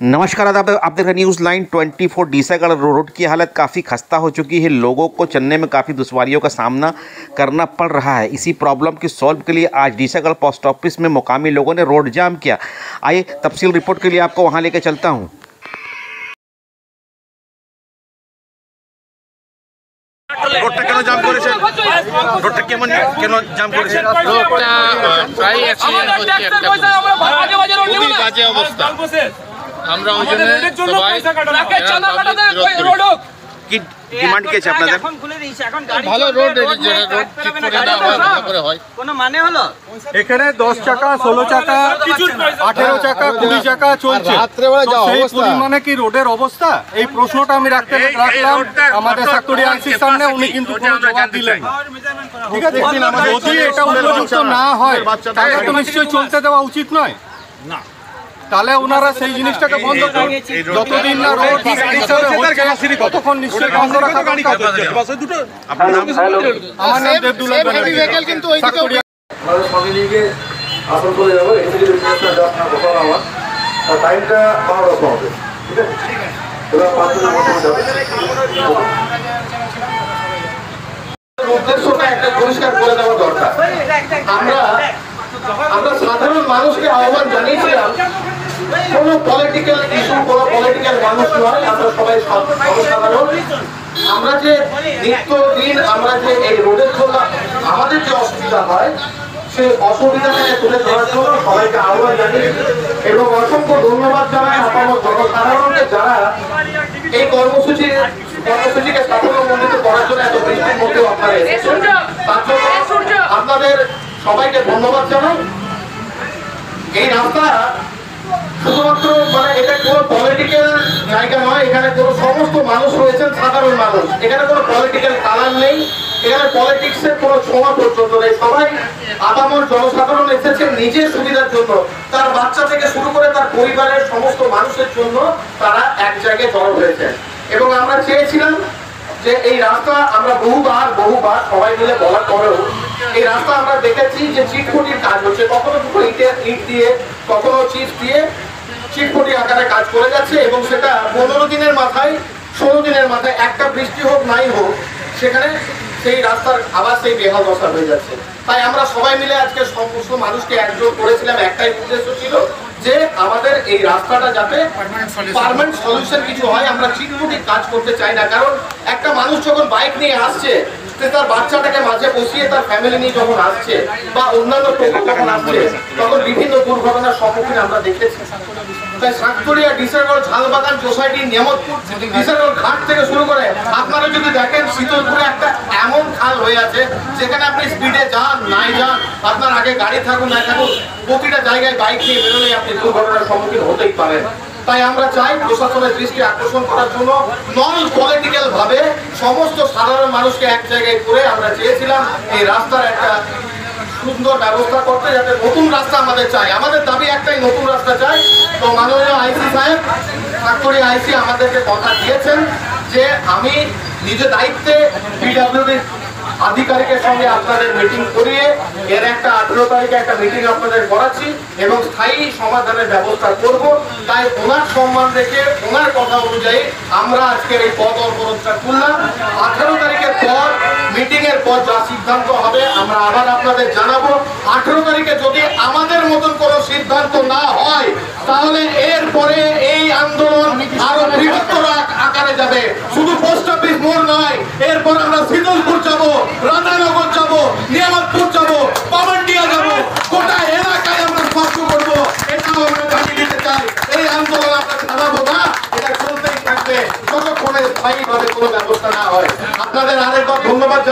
नमस्कार, आप देख रहे न्यूज़ लाइन 24। डीसागढ़ रोड की हालत काफ़ी खस्ता हो चुकी है। लोगों को चलने में काफ़ी दुश्वारियों का सामना करना पड़ रहा है। इसी प्रॉब्लम की सॉल्व के लिए आज डीसागढ़ पोस्ट ऑफिस में मुकामी लोगों ने रोड जाम किया। आइए तफसील रिपोर्ट के लिए आपको वहां लेके चलता हूं। रोडটা কেন জাম করেছেন? রোডটা কেন জাম করেছেন? রোডটা প্রায় অ্যাক্সিডেন্ট হচ্ছে, একটা খুবই বাজে অবস্থা। আমরা ওই জন্য সবাই কি ডিমান্ড কেছে আপনাদের? ভালো রোড ঠিক করে না হয়, ভালো করে হয়। কোনো মানে হলো এখানে 10 চাকা 16 চাকা 18 চাকা 20 চাকা চলছে। সেই পরিমাণে কি রোডের অবস্থা, এই প্রশ্নটা আমি রাখলাম আমাদের সাকতড়ি আইসির সামনে। উনি কিন্তু কোনো জবাব দিলেন না। ঠিক আছে, যদি এটা উপযুক্ত না হয় তাহলে তো নিশ্চয়ই চলতে দেওয়া উচিত নয় না। তাহলে ওনারা সেই জিনিসটাকে বন্ধ করুন। যতদিন না রোড হিসাবে ততক্ষণ নিশ্চয়ই বন্ধ রাখা দরকার। আমার নাম দেবদুল্লাহ ব্যানার্জি। কিন্তু সঙ্গে নিয়ে গিয়ে আসন করে যাবো। এখান থেকে আপনার কথা আমার টাইমটা 12টা হবে। ঠিক আছে, এবার 5জনের মধ্যে যাবে। উদ্দেশ্যটা একটা পরিষ্কার করে দেওয়া দরকার। আমরা সাধারণ মানুষকে আহ্বান জানিয়েছিলাম, কোনো পলিটিক্যাল ইস্যু, কোনো পলিটিক্যাল মানুষ নয়, আমরা সবাই সাধারণ। আমরা যে নিত্যদিন আমরা যে এই রোডের জন্য আমাদের যে অসুবিধা হয়, সেই অসুবিধাটাকে তুলে ধরার জন্য সবাইকে আহ্বান জানিয়ে এবং অসংখ্য ধন্যবাদ জানাই আপামর জনসাধারণকে, যারা এই কর্মসূচিকে সাফল্যমণ্ডিত করার জন্য এত বৃষ্টির মধ্যে আপনারা এসেছেন। তার জন্য আপনাদের সবাইকে ধন্যবাদ জানাই। এই রাস্তা শুধুমাত্র এটা কোনো পলিটিক্যাল জায়গা নয়, এখানে কোনো সমস্ত মানুষ রয়েছেন, সাধারণ মানুষ। এখানে কোনো পলিটিক্যাল কালার নেই, এখানে পলিটিক্সের কোনো ছোঁয়া পর্যন্ত নেই। সবাই আপামর জনসাধারণ এসেছেন নিজের সুবিধার জন্য, তার বাচ্চা থেকে শুরু করে তার পরিবারের সমস্ত মানুষের জন্য তারা এক জায়গায় জড়ো হয়েছেন। এবং আমরা চেয়েছিলাম যে এই রাস্তা, আমরা বহুবার সবাই মিলে বলার পরেও এই রাস্তা আমরা দেখেছি যে চিটফুটির কাজ হচ্ছে। কখনো দুটো ইট দিয়ে, কখনো চিট দিয়ে চিটফুটি আকারে কাজ করে যাচ্ছে। এবং সেটা 15 দিনের মাথায় 16 দিনের মাথায় একটা বৃষ্টি হোক নাই হোক, সেখানে সেই রাস্তার আবার সেই বেহাল দশা হয়ে যাচ্ছে। তাই আমরা সবাই মিলে আজকে সমস্ত মানুষকে একজোট করেছিলাম। একটাই উদ্দেশ্য ছিল যে আমাদের এই রাস্তাটা যাতে পার্মানেন্ট সলিউশন কিছু হয়। আমরা চিটফুটির কাজ করতে চাই না, কারণ একটা মানুষ যখন বাইক নিয়ে আসছে, তার বাচ্চাটাকে মাঝে বসিয়ে তার ফ্যামিলি নিয়ে যখন আসছে বা অন্যান্য টোটো যখন আসছে, তখন বিভিন্ন দুর্ঘটনার সম্মুখীন আমরা দেখেছি। তাই সাকতড়িয়া, ডিসাগড়, ঝালবাগান সোসাইটি, নিয়ামতপুর, ডিসাগড় ঘাট থেকে শুরু করে আপনারা যদি দেখেন, শীতলপুরে একটা এমন খাল হয়ে আছে যেখানে আপনি স্পিডে যান নাই যান, আপনার আগে গাড়ি থাকুন না থাকুন, প্রতিটা জায়গায় বাইক নিয়ে বেরোলেই আপনি দুর্ঘটনার সম্মুখীন হতেই পারেন। তাই আমরা চাই প্রশাসনের দৃষ্টি আকর্ষণ করার জন্য নন পলিটিক্যাল ভাবে সমস্ত সাধারণ মানুষকে এক জায়গায় করে আমরা চেয়েছিলাম এই রাস্তার একটা সুন্দর ব্যবস্থা করতে, যাতে নতুন রাস্তা আমাদের চাই। আমাদের দাবি একটাই, নতুন রাস্তা চাই। তো মাননীয় আইসি সাহেব, সাকতড়ি আইসি আমাদেরকে কথা দিয়েছেন যে আমি নিজ দায়িত্বে পিডব্লিউডি আধিকারিকের সঙ্গে আপনাদের মিটিং করিয়ে এর একটা 18 তারিখে একটা মিটিং আপনাদের করাচ্ছি এবং স্থায়ী সমাধানের ব্যবস্থা করব। তাই ওনার সম্মান রেখে, ওনার কথা অনুযায়ী আমরা আজকের এই পথ অবরোধটা তুললাম। 18 তারিখের পর, মিটিং এর পর যা সিদ্ধান্ত হবে আমরা আবার আপনাদের জানাবো। 18 তারিখে যদি আমাদের মতন কোনো সিদ্ধান্ত না হয়, তাহলে এরপরে এই আন্দোলন আরো বৃহত্তর আকারে যাবে। শুধু পোস্ট অফিস মোড় নয়, এরপর আমরা শীতলপুর যাবো, রাধানগর যাবো, নিয়ামতপুর যাবো, পাবন্ডিয়া যাবো, গোটা এলাকায় আমরা স্পর্শ করবো। এটাও আমরা জানিয়ে দিতে চাই, এই আন্দোলন আমরা থামাবো না, এটা চলতেই থাকবে যতক্ষণে স্থায়ীভাবে কোনো ব্যবস্থা না হয়। আপনাদের আরেকবার ধন্যবাদ।